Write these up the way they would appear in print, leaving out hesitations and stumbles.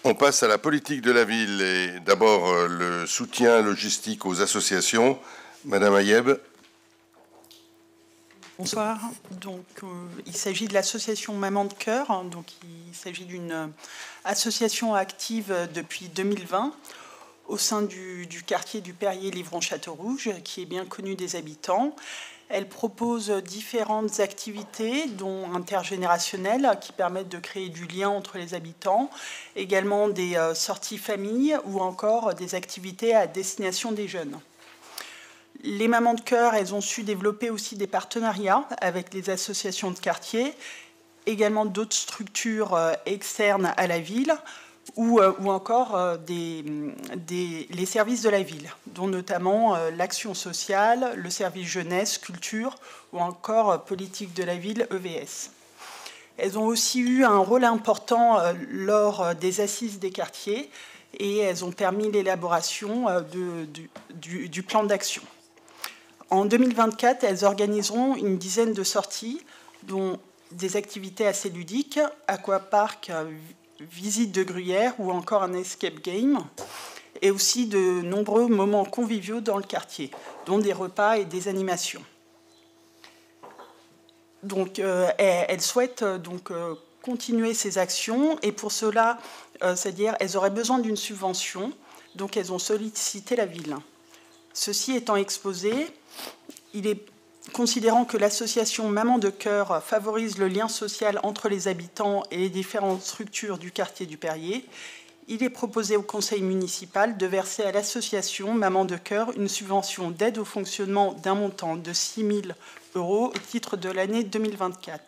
On passe à la politique de la ville et d'abord le soutien logistique aux associations. Madame Ayeb. Bonsoir. Donc, il s'agit de l'association Maman de Cœur. Donc, il s'agit d'une association active depuis 2020 au sein du quartier du Perrier-Livron-Château-Rouge, qui est bien connu des habitants. Elle propose différentes activités, dont intergénérationnelles, qui permettent de créer du lien entre les habitants, également des sorties famille ou encore des activités à destination des jeunes. Les Mamans de Cœur, elles ont su développer aussi des partenariats avec les associations de quartier, également d'autres structures externes à la ville, ou encore les services de la ville, dont notamment l'action sociale, le service jeunesse, culture, ou encore politique de la ville, EVS. Elles ont aussi eu un rôle important lors des assises des quartiers, et elles ont permis l'élaboration du plan d'action. En 2024, elles organiseront une dizaine de sorties, dont des activités assez ludiques, aquapark, visite de gruyère ou encore un escape game, et aussi de nombreux moments conviviaux dans le quartier, dont des repas et des animations. Donc, elles souhaitent continuer ces actions, et pour cela, c'est-à-dire, elles auraient besoin d'une subvention, donc elles ont sollicité la ville. Ceci étant exposé, considérant que l'association Maman de Cœur favorise le lien social entre les habitants et les différentes structures du quartier du Perrier, il est proposé au conseil municipal de verser à l'association Maman de Cœur une subvention d'aide au fonctionnement d'un montant de 6 000 € au titre de l'année 2024.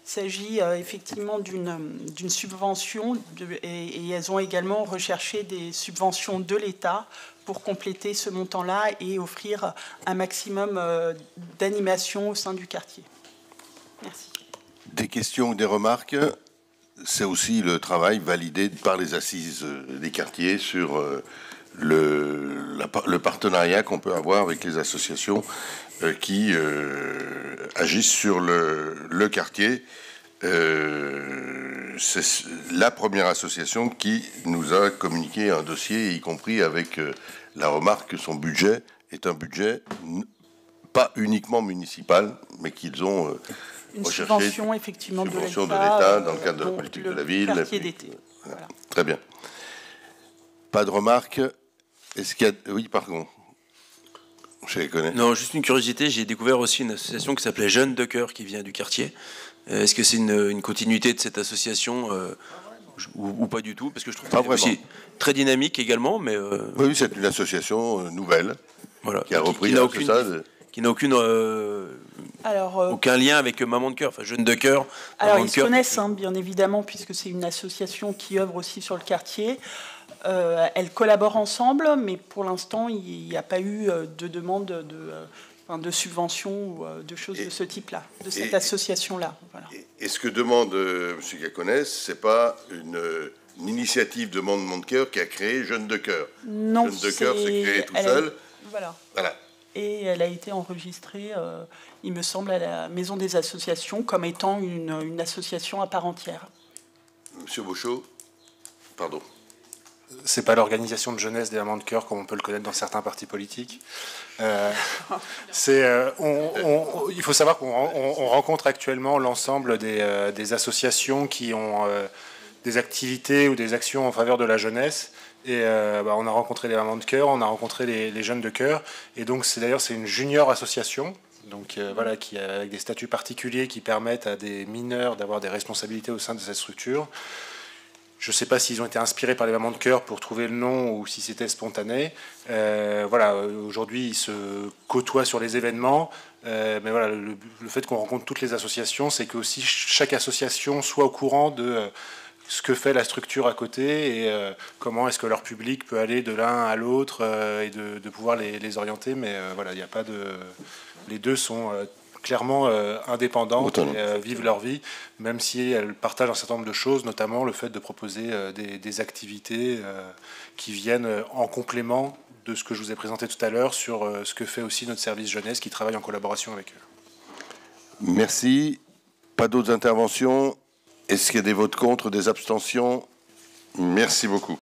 Il s'agit effectivement d'une subvention et elles ont également recherché des subventions de l'État pour compléter ce montant-là et offrir un maximum d'animation au sein du quartier. Merci. Des questions ou des remarques? C'est aussi le travail validé par les assises des quartiers sur le partenariat qu'on peut avoir avec les associations qui agissent sur le quartier. C'est la première association qui nous a communiqué un dossier, y compris avec la remarque que son budget est un budget pas uniquement municipal, mais qu'ils ont une recherché subvention effectivement de l'État dans le cadre de la politique de la ville. Quartier d'été. Voilà. Très bien. Pas de remarques. Est-ce qu'il y a... Oui, pardon. Je les connais. Non, juste une curiosité. J'ai découvert aussi une association qui s'appelait Jeunes de Cœur qui vient du quartier. Est-ce que c'est une continuité de cette association ou pas du tout? Parce que je trouve que c'est aussi très dynamique également. Mais oui, c'est une association nouvelle qui a repris qui n'a aucun lien avec Maman de Cœur, enfin Jeunes de Cœur. Alors ils se connaissent, bien évidemment, puisque c'est une association qui œuvre aussi sur le quartier. Elles collaborent ensemble, mais pour l'instant, il n'y a pas eu de demande de subvention ou de choses de ce type-là, de cette association-là. Voilà. Et ce que demande M. Gaconès, c'est pas une initiative de Maman de Cœur qui a créé Jeunes de Cœur. Non, Jeunes de Cœur s'est créé tout seul. Voilà. Voilà. Et elle a été enregistrée, il me semble, à la Maison des associations comme étant une association à part entière. Monsieur Beauchot, pardon. C'est pas l'organisation de jeunesse des Mamans de Cœur comme on peut le connaître dans certains partis politiques. Il faut savoir qu'on rencontre actuellement l'ensemble des associations qui ont des activités ou des actions en faveur de la jeunesse. Et on a rencontré les Mamans de Cœur, on a rencontré les Jeunes de Cœur. Et donc c'est une junior association. Donc qui avec des statuts particuliers qui permettent à des mineurs d'avoir des responsabilités au sein de cette structure. Je ne sais pas s'ils ont été inspirés par les Mamans de Cœur pour trouver le nom ou si c'était spontané. Aujourd'hui, ils se côtoient sur les événements. Mais voilà, le fait qu'on rencontre toutes les associations, c'est que aussi chaque association soit au courant de ce que fait la structure à côté et comment est-ce que leur public peut aller de l'un à l'autre et de pouvoir les orienter. Mais il n'y a pas de... Les deux sont... clairement indépendantes et vivent leur vie, même si elles partagent un certain nombre de choses, notamment le fait de proposer des activités qui viennent en complément de ce que je vous ai présenté tout à l'heure sur ce que fait aussi notre service jeunesse qui travaille en collaboration avec eux. Merci. Pas d'autres interventions? Est-ce qu'il y a des votes contre, des abstentions? Merci beaucoup.